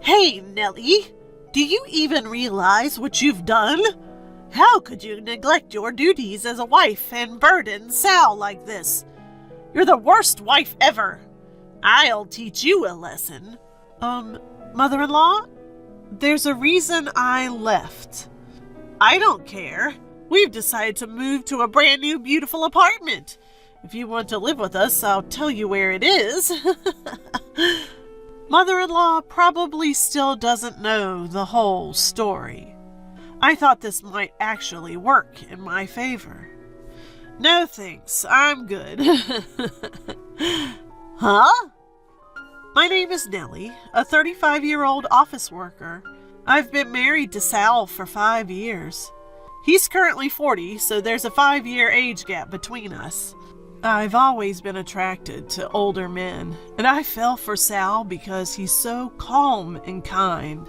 Hey, Nellie, do you even realize what you've done? How could you neglect your duties as a wife and burden Sal like this? You're the worst wife ever. I'll teach you a lesson. Mother-in-law, there's a reason I left. I don't care. We've decided to move to a brand new beautiful apartment. If you want to live with us, I'll tell you where it is. Mother-in-law probably still doesn't know the whole story. I thought this might actually work in my favor. No thanks, I'm good. Huh? My name is Nellie, a 35-year-old office worker. I've been married to Sal for 5 years. He's currently 40, so there's a 5-year age gap between us. I've always been attracted to older men, and I fell for Sal because he's so calm and kind.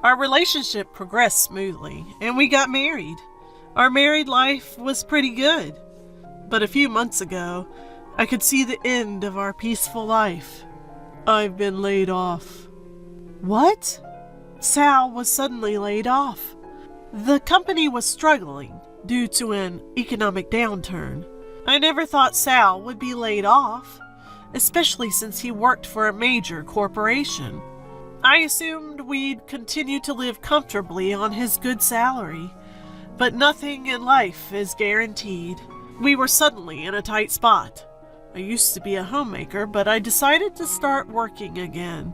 Our relationship progressed smoothly, and we got married. Our married life was pretty good. But a few months ago, I could see the end of our peaceful life. I've been laid off. What? Sal was suddenly laid off. The company was struggling due to an economic downturn. I never thought Sal would be laid off, especially since he worked for a major corporation. I assumed we'd continue to live comfortably on his good salary, but nothing in life is guaranteed. We were suddenly in a tight spot. I used to be a homemaker, but I decided to start working again.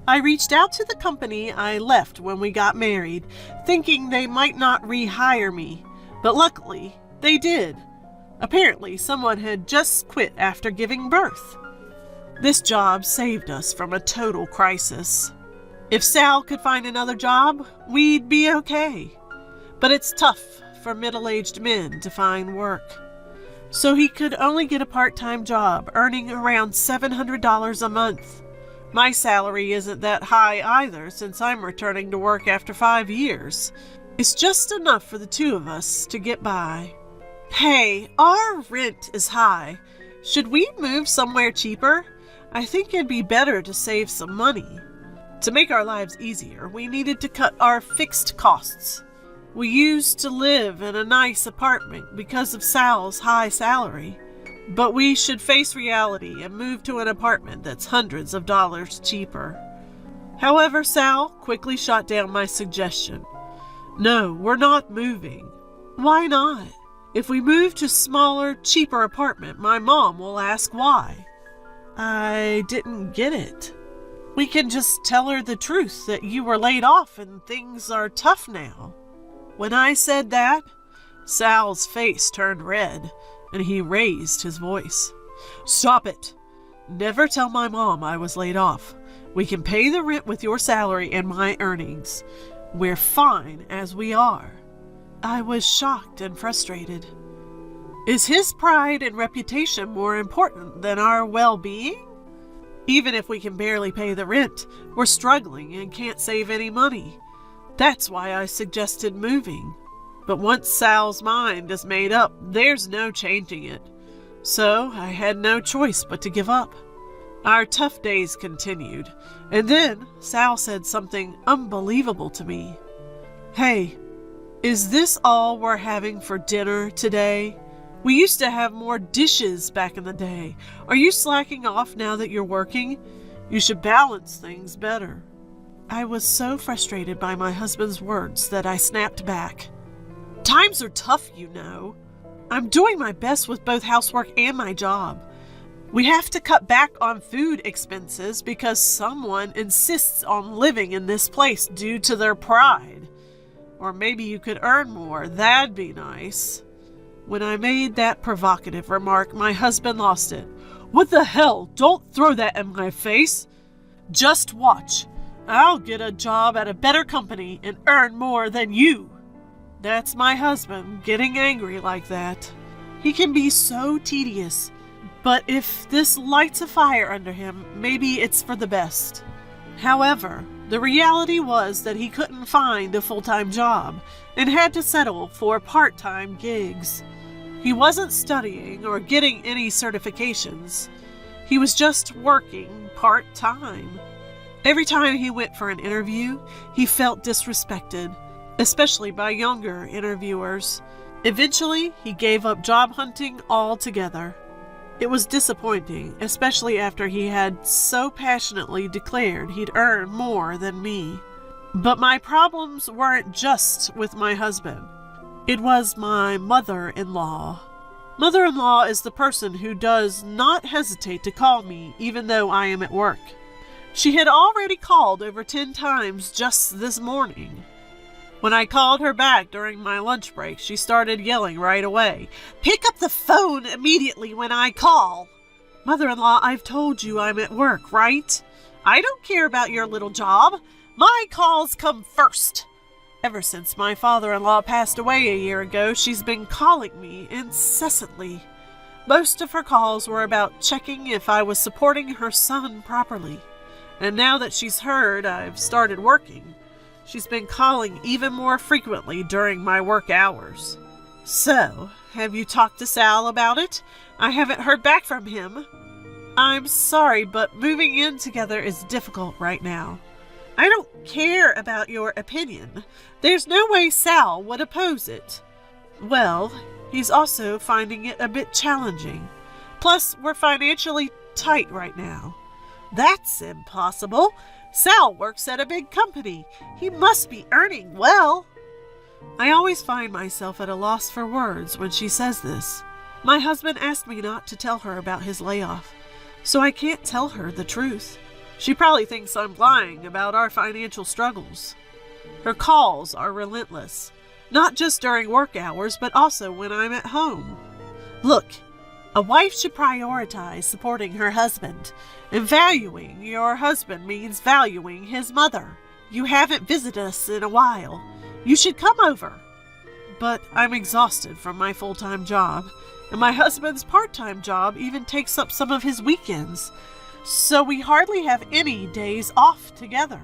I reached out to the company I left when we got married, thinking they might not rehire me, but luckily they did. Apparently, someone had just quit after giving birth. This job saved us from a total crisis. If Sal could find another job, we'd be okay. But it's tough for middle-aged men to find work. So he could only get a part-time job, earning around $700 a month. My salary isn't that high either, since I'm returning to work after 5 years. It's just enough for the two of us to get by. Hey, our rent is high. Should we move somewhere cheaper? I think it'd be better to save some money. To make our lives easier, we needed to cut our fixed costs. We used to live in a nice apartment because of Sal's high salary, but we should face reality and move to an apartment that's hundreds of dollars cheaper. However, Sal quickly shot down my suggestion. No, we're not moving. Why not? If we move to a smaller, cheaper apartment, my mom will ask why. I didn't get it. We can just tell her the truth that you were laid off and things are tough now. When I said that, Sal's face turned red and he raised his voice. Stop it! Never tell my mom I was laid off. We can pay the rent with your salary and my earnings. We're fine as we are. I was shocked and frustrated. Is his pride and reputation more important than our well-being? Even if we can barely pay the rent, we're struggling and can't save any money. That's why I suggested moving. But once Sal's mind is made up, there's no changing it. So I had no choice but to give up. Our tough days continued, and then Sal said something unbelievable to me. Hey, is this all we're having for dinner today? We used to have more dishes back in the day. Are you slacking off now that you're working? You should balance things better. I was so frustrated by my husband's words that I snapped back. Times are tough, you know. I'm doing my best with both housework and my job. We have to cut back on food expenses because someone insists on living in this place due to their pride. Or maybe you could earn more. That'd be nice. When I made that provocative remark, my husband lost it. What the hell? Don't throw that in my face. Just watch. I'll get a job at a better company and earn more than you. That's my husband getting angry like that. He can be so tedious, but if this lights a fire under him, maybe it's for the best. However, the reality was that he couldn't find a full-time job and had to settle for part-time gigs. He wasn't studying or getting any certifications. He was just working part-time. Every time he went for an interview, he felt disrespected, especially by younger interviewers. Eventually, he gave up job hunting altogether. It was disappointing, especially after he had so passionately declared he'd earn more than me. But my problems weren't just with my husband. It was my mother-in-law. Mother-in-law is the person who does not hesitate to call me even though I am at work. She had already called over 10 times just this morning. When I called her back during my lunch break, she started yelling right away. "Pick up the phone immediately when I call." Mother-in-law, I've told you I'm at work, right? I don't care about your little job. My calls come first. Ever since my father-in-law passed away a year ago, she's been calling me incessantly. Most of her calls were about checking if I was supporting her son properly. And now that she's heard I've started working, she's been calling even more frequently during my work hours. So, have you talked to Sal about it? I haven't heard back from him. I'm sorry, but moving in together is difficult right now. I don't care about your opinion. There's no way Sal would oppose it. Well, he's also finding it a bit challenging. Plus, we're financially tight right now. That's impossible. Sal works at a big company. He must be earning well. I always find myself at a loss for words when she says this. My husband asked me not to tell her about his layoff, so I can't tell her the truth. She probably thinks I'm lying about our financial struggles. Her calls are relentless, not just during work hours, but also when I'm at home. Look, a wife should prioritize supporting her husband, and valuing your husband means valuing his mother. You haven't visited us in a while. You should come over. But I'm exhausted from my full-time job, and my husband's part-time job even takes up some of his weekends. So we hardly have any days off together.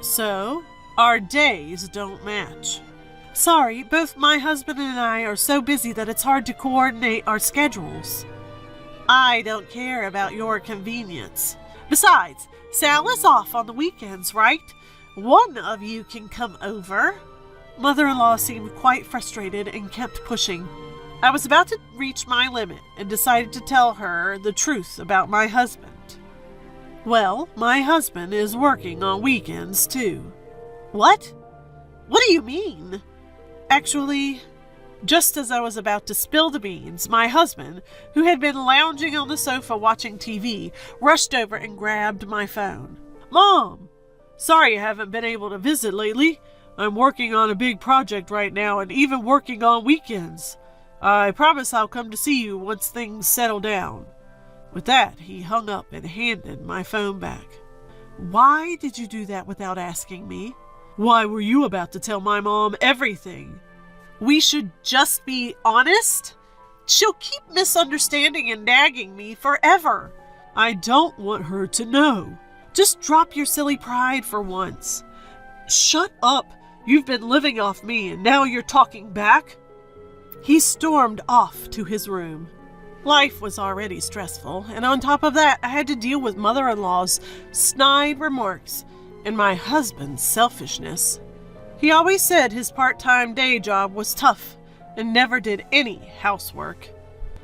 So, our days don't match. Sorry, both my husband and I are so busy that it's hard to coordinate our schedules. I don't care about your convenience. Besides, Sal is off on the weekends, right? One of you can come over. Mother-in-law seemed quite frustrated and kept pushing. I was about to reach my limit and decided to tell her the truth about my husband. Well, my husband is working on weekends, too. What? What do you mean? Actually, just as I was about to spill the beans, my husband, who had been lounging on the sofa watching TV, rushed over and grabbed my phone. Mom! Sorry I haven't been able to visit lately. I'm working on a big project right now and even working on weekends. I promise I'll come to see you once things settle down. With that, he hung up and handed my phone back. Why did you do that without asking me? Why were you about to tell my mom everything? We should just be honest? She'll keep misunderstanding and nagging me forever. I don't want her to know. Just drop your silly pride for once. Shut up. You've been living off me and now you're talking back? He stormed off to his room. Life was already stressful, and on top of that, I had to deal with mother-in-law's snide remarks and my husband's selfishness. He always said his part-time day job was tough and never did any housework.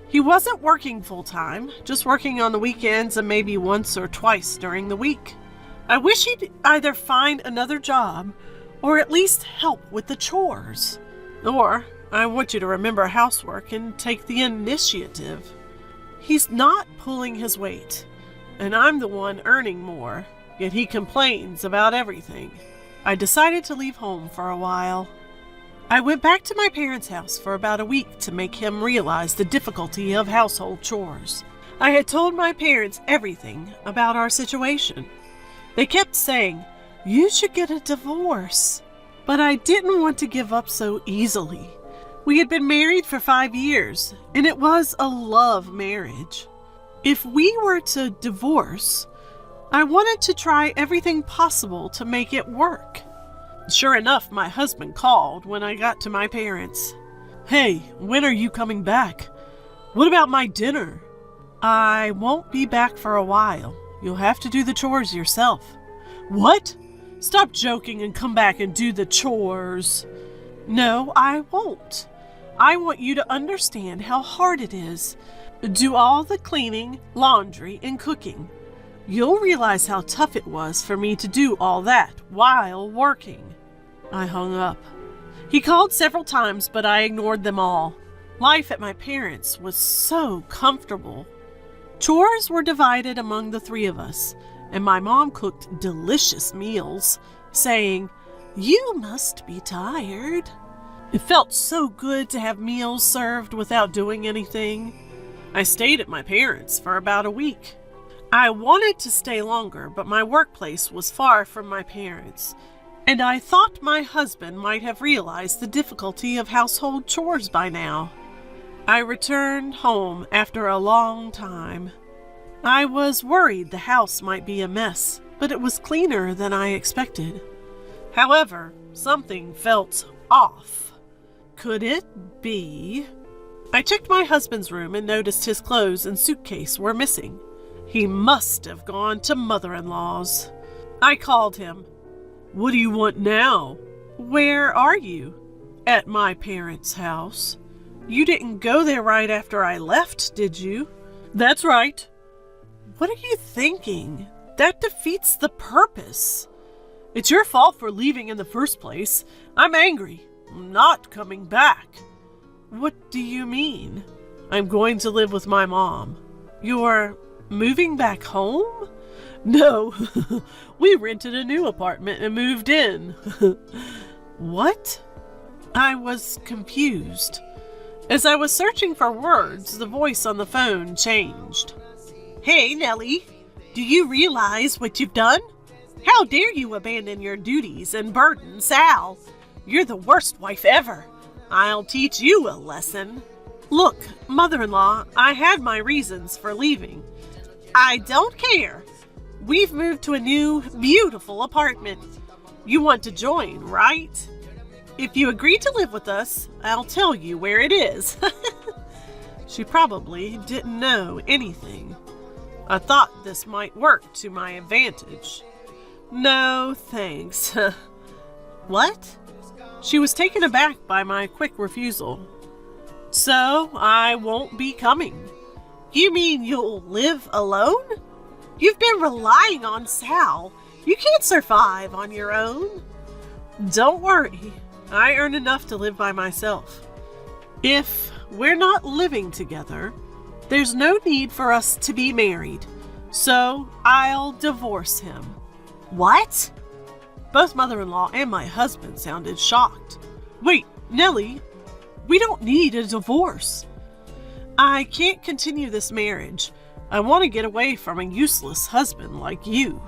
He wasn't working full-time, just working on the weekends and maybe once or twice during the week. I wish he'd either find another job or at least help with the chores. Or I want you to remember housework and take the initiative. He's not pulling his weight, and I'm the one earning more, yet he complains about everything. I decided to leave home for a while. I went back to my parents' house for about a week to make him realize the difficulty of household chores. I had told my parents everything about our situation. They kept saying, "You should get a divorce." But I didn't want to give up so easily. We had been married for 5 years, and it was a love marriage. If we were to divorce, I wanted to try everything possible to make it work. Sure enough, my husband called when I got to my parents. "Hey, when are you coming back? What about my dinner?" "I won't be back for a while. You'll have to do the chores yourself." What? Stop joking and come back and do the chores. No, I won't. I want you to understand how hard it is. Do all the cleaning, laundry, and cooking. You'll realize how tough it was for me to do all that while working. I hung up. He called several times, but I ignored them all. Life at my parents' was so comfortable. Chores were divided among the three of us, and my mom cooked delicious meals, saying, "You must be tired." It felt so good to have meals served without doing anything. I stayed at my parents' for about a week. I wanted to stay longer, but my workplace was far from my parents, and I thought my husband might have realized the difficulty of household chores by now. I returned home after a long time. I was worried the house might be a mess, but it was cleaner than I expected. However, something felt off. Could it be? I checked my husband's room and noticed his clothes and suitcase were missing. He must have gone to mother-in-law's. I called him. "What do you want now?" "Where are you?" "At my parents' house." "You didn't go there right after I left, did you?" "That's right." "What are you thinking? That defeats the purpose." "It's your fault for leaving in the first place. I'm angry. I'm not coming back." "What do you mean?" "I'm going to live with my mom." "You're moving back home?" "No, we rented a new apartment and moved in." "What?" I was confused. As I was searching for words, the voice on the phone changed. "Hey, Nellie, do you realize what you've done? How dare you abandon your duties and burden Sal? You're the worst wife ever. I'll teach you a lesson." "Look, mother-in-law, I had my reasons for leaving." "I don't care. We've moved to a new, beautiful apartment. You want to join, right? If you agree to live with us, I'll tell you where it is." She probably didn't know anything. I thought this might work to my advantage. "No, thanks." "What?" She was taken aback by my quick refusal. "So I won't be coming." "You mean you'll live alone? You've been relying on Sal. You can't survive on your own." "Don't worry. I earn enough to live by myself. If we're not living together, there's no need for us to be married. So I'll divorce him." "What?" Both mother-in-law and my husband sounded shocked. "Wait, Nellie, we don't need a divorce." "I can't continue this marriage. I want to get away from a useless husband like you."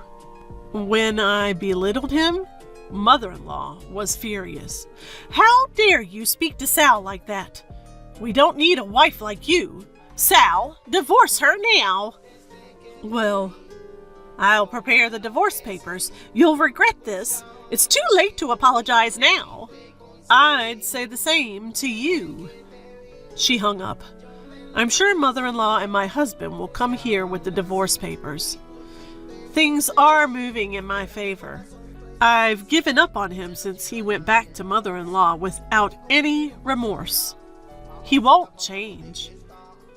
When I belittled him, mother-in-law was furious. "How dare you speak to Sal like that? We don't need a wife like you. Sal, divorce her now." "Well, I'll prepare the divorce papers. You'll regret this. It's too late to apologize now." "I'd say the same to you." She hung up. I'm sure mother-in-law and my husband will come here with the divorce papers. Things are moving in my favor. I've given up on him since he went back to mother-in-law without any remorse. He won't change.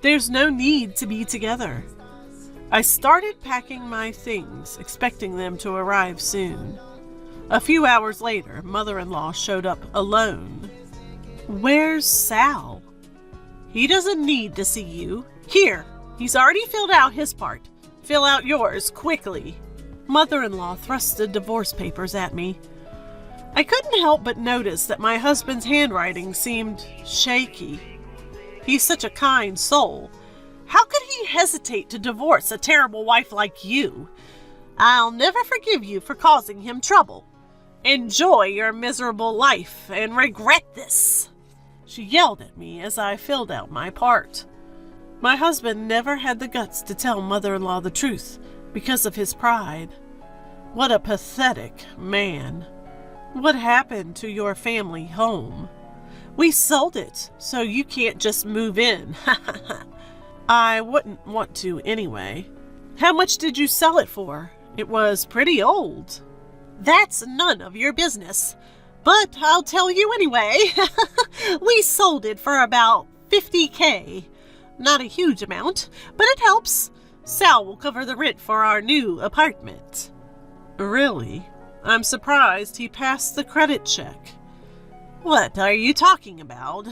There's no need to be together. I started packing my things, expecting them to arrive soon. A few hours later, mother-in-law showed up alone. "Where's Sal?" "He doesn't need to see you. Here, he's already filled out his part. Fill out yours quickly." Mother-in-law thrust the divorce papers at me. I couldn't help but notice that my husband's handwriting seemed shaky. He's such a kind soul. How could he hesitate to divorce a terrible wife like you? "I'll never forgive you for causing him trouble. Enjoy your miserable life and regret this," she yelled at me as I filled out my part. My husband never had the guts to tell mother-in-law the truth because of his pride. What a pathetic man. "What happened to your family home?" "We sold it, so you can't just move in." "I wouldn't want to anyway." "How much did you sell it for? It was pretty old." That's none of your business. But I'll tell you anyway. We sold it for about $50,000. Not a huge amount, but it helps. Sal will cover the rent for our new apartment. Really? I'm surprised he passed the credit check. What are you talking about?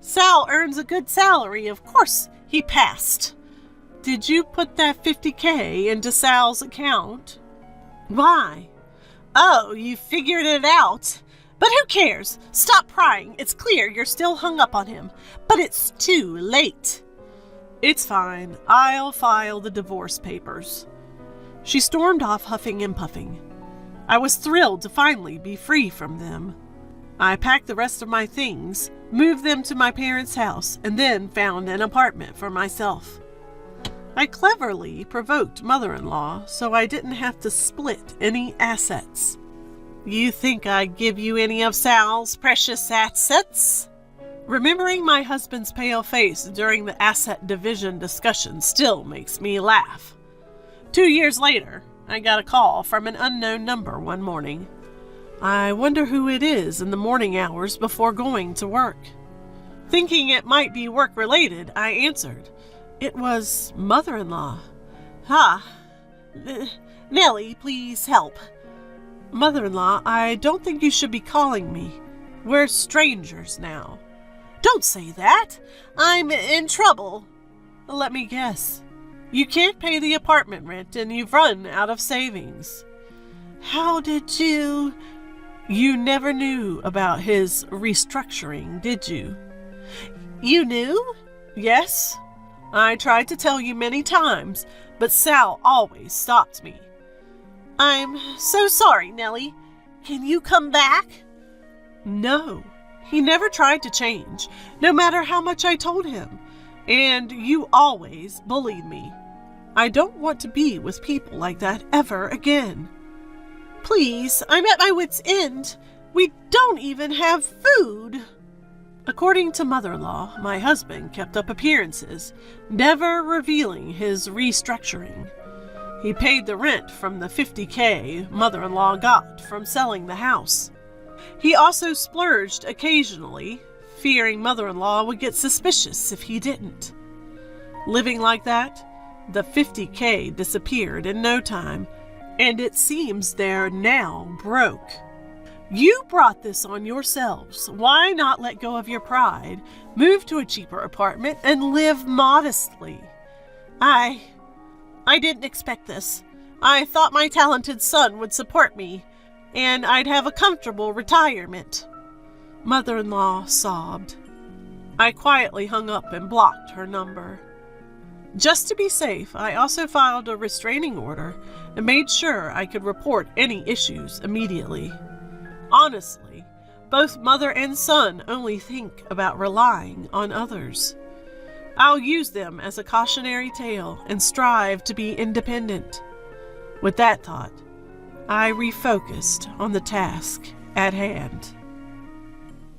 Sal earns a good salary, of course he passed. Did you put that $50,000 into Sal's account? Why? Oh, you figured it out. But who cares? Stop prying. It's clear you're still hung up on him. But it's too late. It's fine. I'll file the divorce papers. She stormed off, huffing and puffing. I was thrilled to finally be free from them. I packed the rest of my things, moved them to my parents' house, and then found an apartment for myself. I cleverly provoked mother-in-law so I didn't have to split any assets. You think I'd give you any of Sal's precious assets? Remembering my husband's pale face during the asset division discussion still makes me laugh. 2 years later, I got a call from an unknown number one morning. I wonder who it is in the morning hours before going to work. Thinking it might be work-related, I answered. It was mother-in-law. Nellie, please help. Mother-in-law, I don't think you should be calling me. We're strangers now. Don't say that. I'm in trouble. Let me guess. You can't pay the apartment rent and you've run out of savings. How did you... You never knew about his restructuring, did you? You knew? Yes. I tried to tell you many times, but Sal always stopped me. I'm so sorry, Nellie. Can you come back? No. He never tried to change, no matter how much I told him. And you always bullied me. I don't want to be with people like that ever again. Please, I'm at my wit's end. We don't even have food. According to mother-in-law, my husband kept up appearances, never revealing his restructuring. He paid the rent from the $50,000 mother-in-law got from selling the house. He also splurged occasionally, fearing mother-in-law would get suspicious if he didn't. Living like that, the $50,000 disappeared in no time, and it seems they're now broke. You brought this on yourselves. Why not let go of your pride, move to a cheaper apartment, and live modestly? I didn't expect this. I thought my talented son would support me, and I'd have a comfortable retirement. Mother-in-law sobbed. I quietly hung up and blocked her number. Just to be safe, I also filed a restraining order and made sure I could report any issues immediately. Honestly, both mother and son only think about relying on others. I'll use them as a cautionary tale and strive to be independent. With that thought, I refocused on the task at hand.